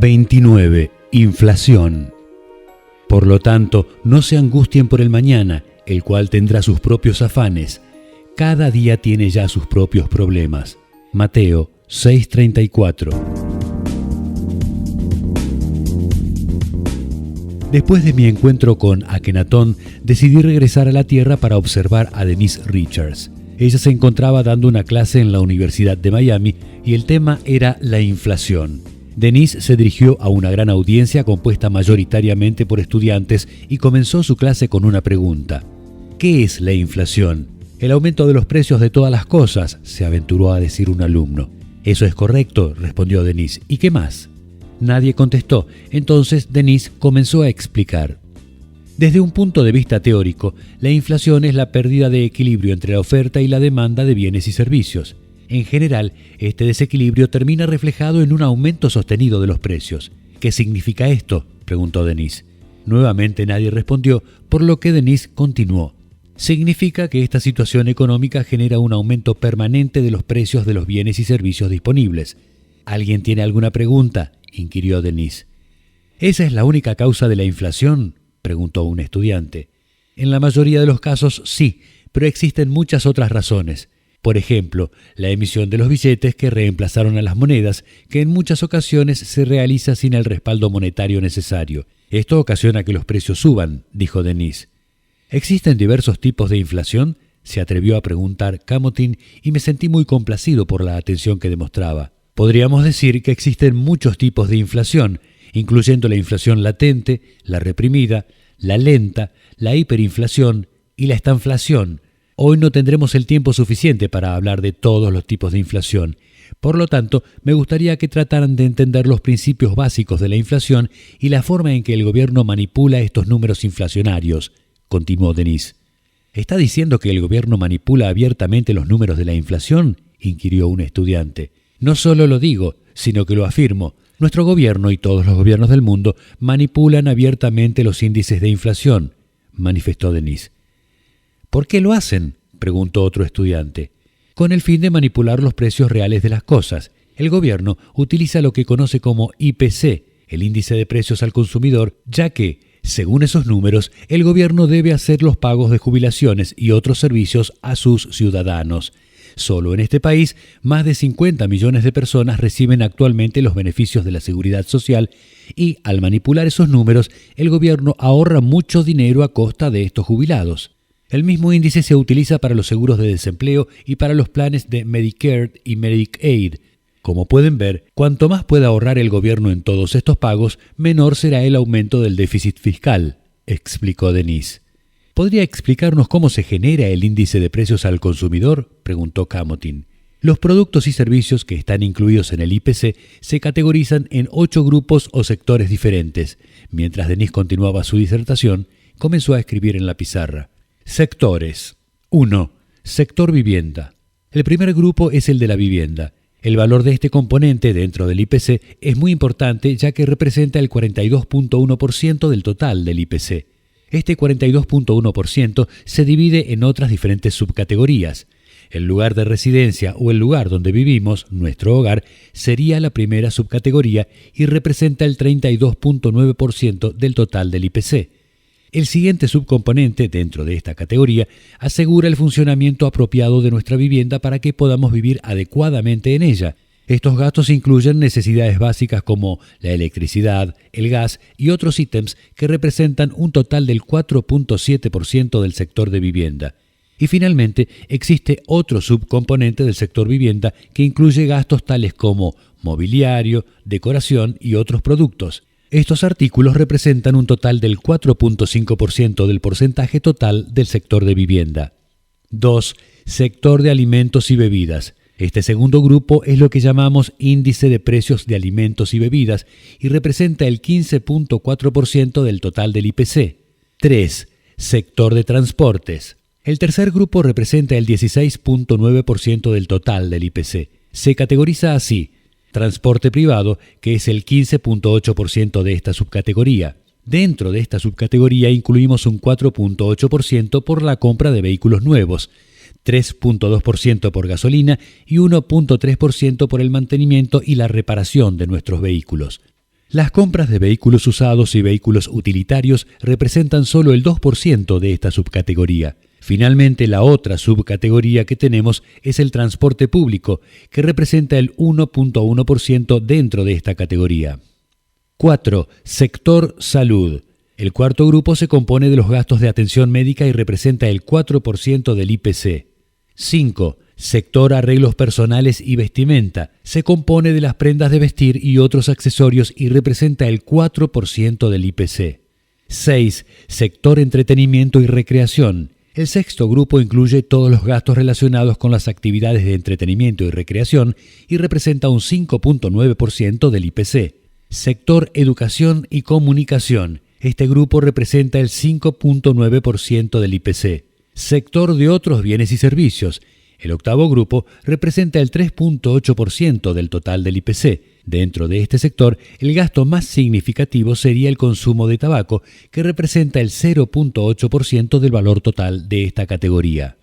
29. Inflación. Por lo tanto, no se angustien por el mañana, el cual tendrá sus propios afanes. Cada día tiene ya sus propios problemas. Mateo 6:34. Después de mi encuentro con Akenatón, decidí regresar a la Tierra para observar a Denise Richards. Ella se encontraba dando una clase en la Universidad de Miami y el tema era la inflación. Denise se dirigió a una gran audiencia compuesta mayoritariamente por estudiantes y comenzó su clase con una pregunta. ¿Qué es la inflación? El aumento de los precios de todas las cosas, se aventuró a decir un alumno. Eso es correcto, respondió Denise. ¿Y qué más? Nadie contestó. Entonces Denise comenzó a explicar. Desde un punto de vista teórico, la inflación es la pérdida de equilibrio entre la oferta y la demanda de bienes y servicios. En general, este desequilibrio termina reflejado en un aumento sostenido de los precios. ¿Qué significa esto?, preguntó Denise. Nuevamente nadie respondió, por lo que Denise continuó. Significa que esta situación económica genera un aumento permanente de los precios de los bienes y servicios disponibles. ¿Alguien tiene alguna pregunta?, inquirió Denise. ¿Esa es la única causa de la inflación?, preguntó un estudiante. En la mayoría de los casos sí, pero existen muchas otras razones. Por ejemplo, la emisión de los billetes que reemplazaron a las monedas, que en muchas ocasiones se realiza sin el respaldo monetario necesario. Esto ocasiona que los precios suban, dijo Denise. ¿Existen diversos tipos de inflación?, se atrevió a preguntar Camotin y me sentí muy complacido por la atención que demostraba. Podríamos decir que existen muchos tipos de inflación, incluyendo la inflación latente, la reprimida, la lenta, la hiperinflación y la estanflación. Hoy no tendremos el tiempo suficiente para hablar de todos los tipos de inflación. Por lo tanto, me gustaría que trataran de entender los principios básicos de la inflación y la forma en que el gobierno manipula estos números inflacionarios, continuó Denise. ¿Está diciendo que el gobierno manipula abiertamente los números de la inflación?, inquirió un estudiante. No solo lo digo, sino que lo afirmo. Nuestro gobierno y todos los gobiernos del mundo manipulan abiertamente los índices de inflación, manifestó Denise. ¿Por qué lo hacen?, preguntó otro estudiante. Con el fin de manipular los precios reales de las cosas. El gobierno utiliza lo que conoce como IPC, el índice de precios al consumidor, ya que, según esos números, el gobierno debe hacer los pagos de jubilaciones y otros servicios a sus ciudadanos. Solo en este país, más de 50 millones de personas reciben actualmente los beneficios de la seguridad social y, al manipular esos números, el gobierno ahorra mucho dinero a costa de estos jubilados. El mismo índice se utiliza para los seguros de desempleo y para los planes de Medicare y Medicaid. Como pueden ver, cuanto más pueda ahorrar el gobierno en todos estos pagos, menor será el aumento del déficit fiscal, explicó Denise. ¿Podría explicarnos cómo se genera el índice de precios al consumidor?, preguntó Camotin. Los productos y servicios que están incluidos en el IPC se categorizan en 8 grupos o sectores diferentes. Mientras Denise continuaba su disertación, comenzó a escribir en la pizarra. Sectores. 1. Sector vivienda. El primer grupo es el de la vivienda. El valor de este componente dentro del IPC es muy importante ya que representa el 42.1% del total del IPC. Este 42.1% se divide en otras diferentes subcategorías. El lugar de residencia o el lugar donde vivimos, nuestro hogar, sería la primera subcategoría y representa el 32.9% del total del IPC. El siguiente subcomponente dentro de esta categoría asegura el funcionamiento apropiado de nuestra vivienda para que podamos vivir adecuadamente en ella. Estos gastos incluyen necesidades básicas como la electricidad, el gas y otros ítems que representan un total del 4.7% del sector de vivienda. Y finalmente, existe otro subcomponente del sector vivienda que incluye gastos tales como mobiliario, decoración y otros productos. Estos artículos representan un total del 4.5% del porcentaje total del sector de vivienda. 2. Sector de alimentos y bebidas. Este segundo grupo es lo que llamamos índice de precios de alimentos y bebidas y representa el 15.4% del total del IPC. 3. Sector de transportes. El tercer grupo representa el 16.9% del total del IPC. Se categoriza así: transporte privado, que es el 15.8% de esta subcategoría. Dentro de esta subcategoría incluimos un 4.8% por la compra de vehículos nuevos, 3.2% por gasolina y 1.3% por el mantenimiento y la reparación de nuestros vehículos. Las compras de vehículos usados y vehículos utilitarios representan solo el 2% de esta subcategoría. Finalmente, la otra subcategoría que tenemos es el transporte público, que representa el 1.1% dentro de esta categoría. 4. Sector salud. El cuarto grupo se compone de los gastos de atención médica y representa el 4% del IPC. 5. Sector arreglos personales y vestimenta. Se compone de las prendas de vestir y otros accesorios y representa el 4% del IPC. 6. Sector entretenimiento y recreación. El sexto grupo incluye todos los gastos relacionados con las actividades de entretenimiento y recreación y representa un 5.9% del IPC. Sector educación y comunicación. Este grupo representa el 5.9% del IPC. Sector de otros bienes y servicios. El octavo grupo representa el 3.8% del total del IPC. Dentro de este sector, el gasto más significativo sería el consumo de tabaco, que representa el 0.8% del valor total de esta categoría.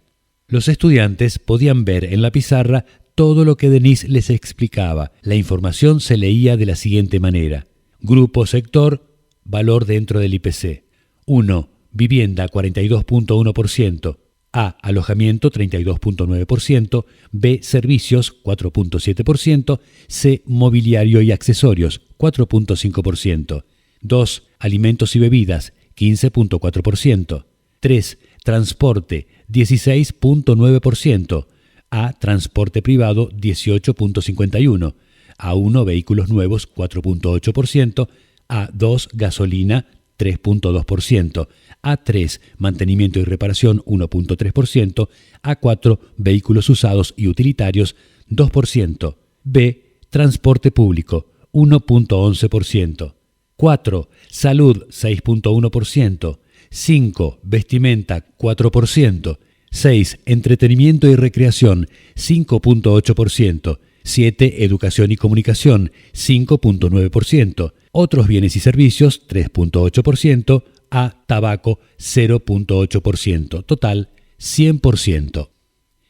Los estudiantes podían ver en la pizarra todo lo que Denise les explicaba. La información se leía de la siguiente manera. Grupo sector, valor dentro del IPC. 1. Vivienda 42.1%. A. Alojamiento 32.9%, B. Servicios 4.7%, C. Mobiliario y accesorios 4.5%, 2. Alimentos y bebidas 15.4%, 3. Transporte 16.9%, A. Transporte privado 18.51%, A1. Vehículos nuevos 4.8%, A2. Gasolina 3.2%, A3, mantenimiento y reparación 1.3%, A4, vehículos usados y utilitarios 2%, B, transporte público 1.11%, 4, salud 6.1%, 5, vestimenta 4%, 6, entretenimiento y recreación 5.8%, 7, educación y comunicación 5.9%, otros bienes y servicios 3.8%, A, tabaco 0.8%, total 100%.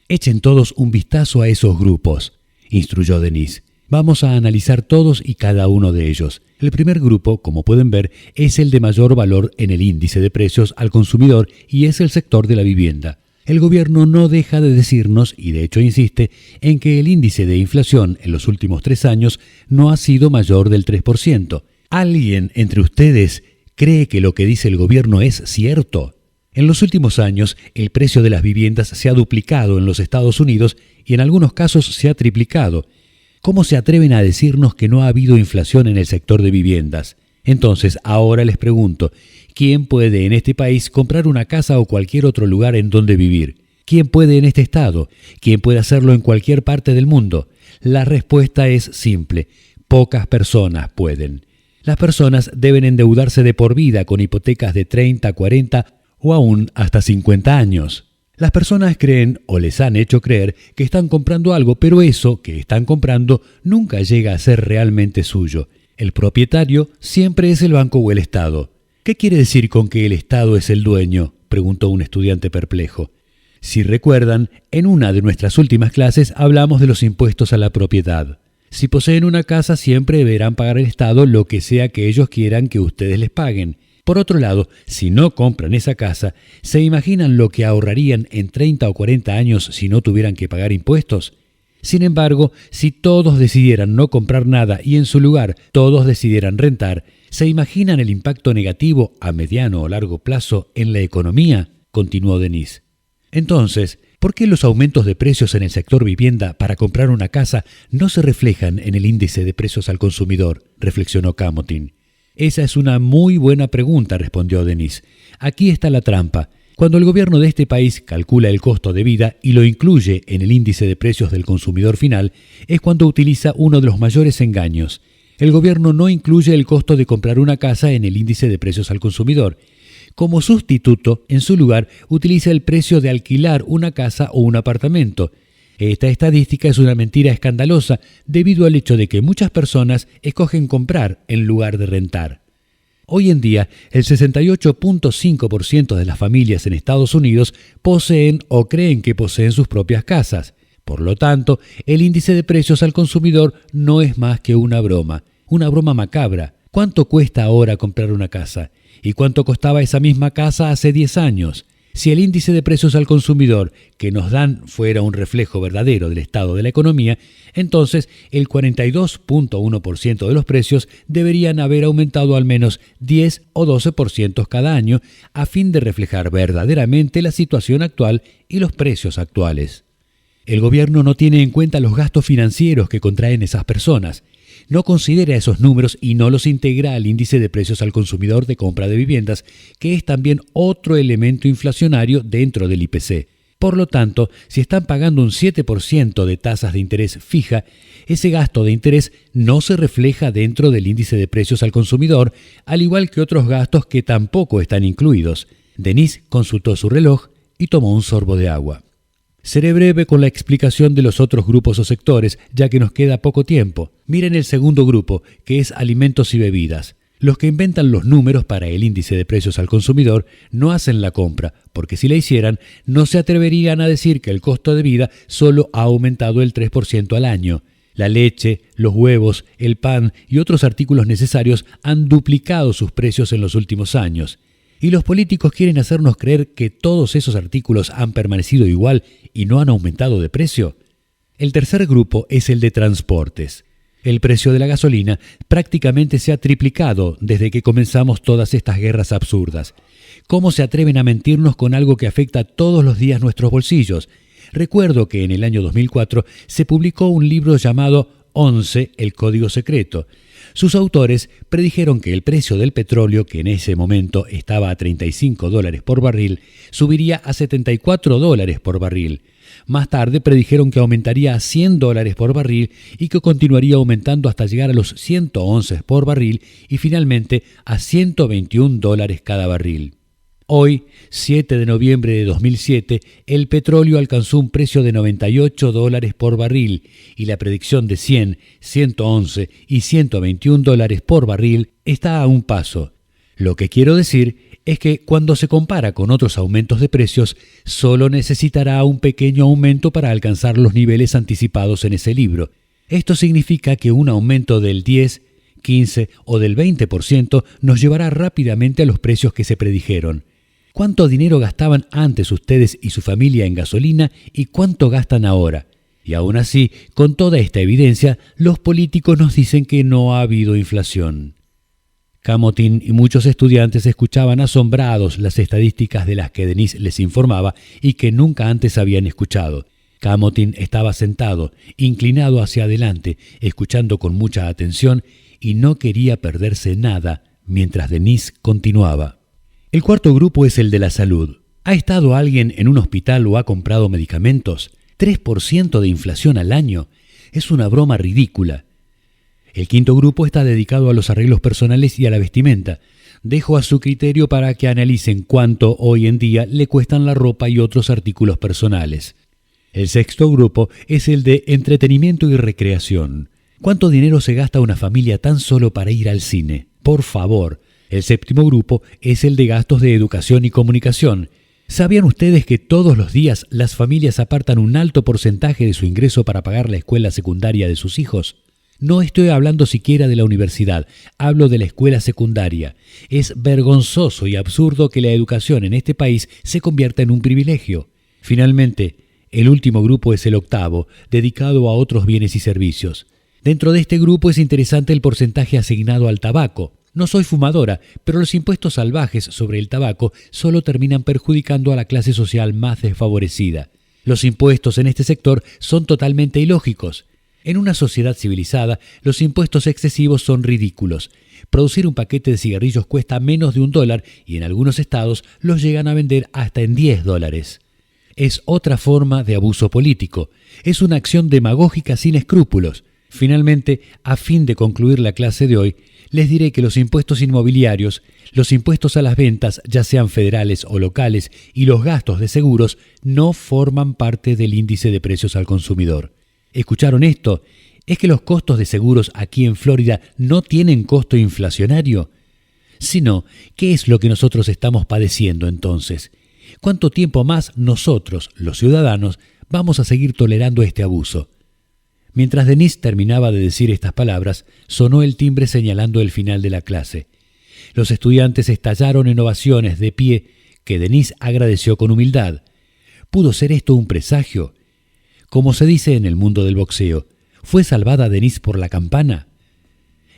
Echen todos un vistazo a esos grupos, instruyó Denise. Vamos a analizar todos y cada uno de ellos. El primer grupo, como pueden ver, es el de mayor valor en el índice de precios al consumidor y es el sector de la vivienda. El gobierno no deja de decirnos, y de hecho insiste, en que el índice de inflación en los últimos 3 años no ha sido mayor del 3%. ¿Alguien entre ustedes cree que lo que dice el gobierno es cierto? En los últimos años, el precio de las viviendas se ha duplicado en los Estados Unidos y en algunos casos se ha triplicado. ¿Cómo se atreven a decirnos que no ha habido inflación en el sector de viviendas? Entonces, ahora les pregunto, ¿quién puede en este país comprar una casa o cualquier otro lugar en donde vivir? ¿Quién puede en este estado? ¿Quién puede hacerlo en cualquier parte del mundo? La respuesta es simple: pocas personas pueden. Las personas deben endeudarse de por vida con hipotecas de 30, 40 o aún hasta 50 años. Las personas creen o les han hecho creer que están comprando algo, pero eso que están comprando nunca llega a ser realmente suyo. El propietario siempre es el banco o el Estado. ¿Qué quiere decir con que el Estado es el dueño?, preguntó un estudiante perplejo. Si recuerdan, en una de nuestras últimas clases hablamos de los impuestos a la propiedad. Si poseen una casa, siempre deberán pagar al Estado lo que sea que ellos quieran que ustedes les paguen. Por otro lado, si no compran esa casa, ¿se imaginan lo que ahorrarían en 30 o 40 años si no tuvieran que pagar impuestos? Sin embargo, si todos decidieran no comprar nada y en su lugar todos decidieran rentar, ¿se imaginan el impacto negativo a mediano o largo plazo en la economía?, continuó Denise. Entonces, ¿por qué los aumentos de precios en el sector vivienda para comprar una casa no se reflejan en el índice de precios al consumidor?, reflexionó Camotín. Esa es una muy buena pregunta, respondió Denise. Aquí está la trampa. Cuando el gobierno de este país calcula el costo de vida y lo incluye en el índice de precios del consumidor final, es cuando utiliza uno de los mayores engaños. El gobierno no incluye el costo de comprar una casa en el índice de precios al consumidor. Como sustituto, en su lugar, utiliza el precio de alquilar una casa o un apartamento. Esta estadística es una mentira escandalosa debido al hecho de que muchas personas escogen comprar en lugar de rentar. Hoy en día, el 68.5% de las familias en Estados Unidos poseen o creen que poseen sus propias casas. Por lo tanto, el índice de precios al consumidor no es más que una broma macabra, ¿Cuánto cuesta ahora comprar una casa? ¿Y cuánto costaba esa misma casa hace 10 años? Si el índice de precios al consumidor que nos dan fuera un reflejo verdadero del estado de la economía, entonces el 42.1% de los precios deberían haber aumentado al menos 10 o 12% cada año a fin de reflejar verdaderamente la situación actual y los precios actuales. El gobierno no tiene en cuenta los gastos financieros que contraen esas personas. No considera esos números y no los integra al índice de precios al consumidor de compra de viviendas, que es también otro elemento inflacionario dentro del IPC. Por lo tanto, si están pagando un 7% de tasas de interés fija, ese gasto de interés no se refleja dentro del índice de precios al consumidor, al igual que otros gastos que tampoco están incluidos. Denise consultó su reloj y tomó un sorbo de agua. Seré breve con la explicación de los otros grupos o sectores, ya que nos queda poco tiempo. Miren el segundo grupo, que es alimentos y bebidas. Los que inventan los números para el índice de precios al consumidor no hacen la compra, porque si la hicieran, no se atreverían a decir que el costo de vida solo ha aumentado el 3% al año. La leche, los huevos, el pan y otros artículos necesarios han duplicado sus precios en los últimos años. Y los políticos quieren hacernos creer que todos esos artículos han permanecido igual y no han aumentado de precio. El tercer grupo es el de transportes. El precio de la gasolina prácticamente se ha triplicado desde que comenzamos todas estas guerras absurdas. ¿Cómo se atreven a mentirnos con algo que afecta todos los días nuestros bolsillos? Recuerdo que en el año 2004 se publicó un libro llamado 11, el Código Secreto. Sus autores predijeron que el precio del petróleo, que en ese momento estaba a $35 por barril, subiría a $74 por barril. Más tarde predijeron que aumentaría a $100 por barril y que continuaría aumentando hasta llegar a los 111 por barril y finalmente a $121 cada barril. Hoy, 7 de noviembre de 2007, el petróleo alcanzó un precio de $98 por barril y la predicción de 100, 111 y $121 por barril está a un paso. Lo que quiero decir es que cuando se compara con otros aumentos de precios, solo necesitará un pequeño aumento para alcanzar los niveles anticipados en ese libro. Esto significa que un aumento del 10, 15 o del 20% nos llevará rápidamente a los precios que se predijeron. ¿Cuánto dinero gastaban antes ustedes y su familia en gasolina y cuánto gastan ahora? Y aún así, con toda esta evidencia, los políticos nos dicen que no ha habido inflación. Camotín y muchos estudiantes escuchaban asombrados las estadísticas de las que Denise les informaba y que nunca antes habían escuchado. Camotín estaba sentado, inclinado hacia adelante, escuchando con mucha atención y no quería perderse nada mientras Denise continuaba. El cuarto grupo es el de la salud. ¿Ha estado alguien en un hospital o ha comprado medicamentos? 3% de inflación al año. Es una broma ridícula. El quinto grupo está dedicado a los arreglos personales y a la vestimenta. Dejo a su criterio para que analicen cuánto hoy en día le cuestan la ropa y otros artículos personales. El sexto grupo es el de entretenimiento y recreación. ¿Cuánto dinero se gasta una familia tan solo para ir al cine? Por favor. El séptimo grupo es el de gastos de educación y comunicación. ¿Sabían ustedes que todos los días las familias apartan un alto porcentaje de su ingreso para pagar la escuela secundaria de sus hijos? No estoy hablando siquiera de la universidad, hablo de la escuela secundaria. Es vergonzoso y absurdo que la educación en este país se convierta en un privilegio. Finalmente, el último grupo es el octavo, dedicado a otros bienes y servicios. Dentro de este grupo es interesante el porcentaje asignado al tabaco. No soy fumadora, pero los impuestos salvajes sobre el tabaco solo terminan perjudicando a la clase social más desfavorecida. Los impuestos en este sector son totalmente ilógicos. En una sociedad civilizada, los impuestos excesivos son ridículos. Producir un paquete de cigarrillos cuesta menos de $1 y en algunos estados los llegan a vender hasta en $10. Es otra forma de abuso político. Es una acción demagógica sin escrúpulos. Finalmente, a fin de concluir la clase de hoy, les diré que los impuestos inmobiliarios, los impuestos a las ventas, ya sean federales o locales, y los gastos de seguros no forman parte del índice de precios al consumidor. ¿Escucharon esto? ¿Es que los costos de seguros aquí en Florida no tienen costo inflacionario? Si no, ¿qué es lo que nosotros estamos padeciendo entonces? ¿Cuánto tiempo más nosotros, los ciudadanos, vamos a seguir tolerando este abuso? Mientras Denise terminaba de decir estas palabras, sonó el timbre señalando el final de la clase. Los estudiantes estallaron en ovaciones de pie, que Denise agradeció con humildad. ¿Pudo ser esto un presagio? Como se dice en el mundo del boxeo, ¿fue salvada Denise por la campana?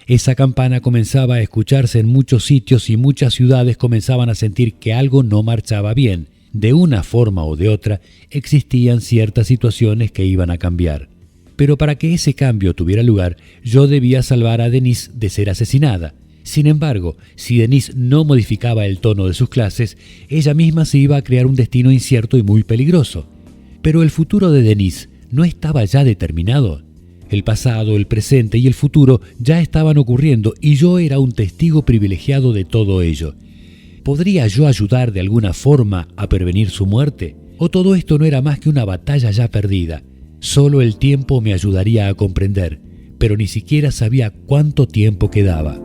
Esa campana comenzaba a escucharse en muchos sitios y muchas ciudades comenzaban a sentir que algo no marchaba bien. De una forma o de otra, existían ciertas situaciones que iban a cambiar. Pero para que ese cambio tuviera lugar, yo debía salvar a Denise de ser asesinada. Sin embargo, si Denise no modificaba el tono de sus clases, ella misma se iba a crear un destino incierto y muy peligroso. Pero el futuro de Denise no estaba ya determinado. El pasado, el presente y el futuro ya estaban ocurriendo y yo era un testigo privilegiado de todo ello. ¿Podría yo ayudar de alguna forma a prevenir su muerte? ¿O todo esto no era más que una batalla ya perdida? Solo el tiempo me ayudaría a comprender, pero ni siquiera sabía cuánto tiempo quedaba.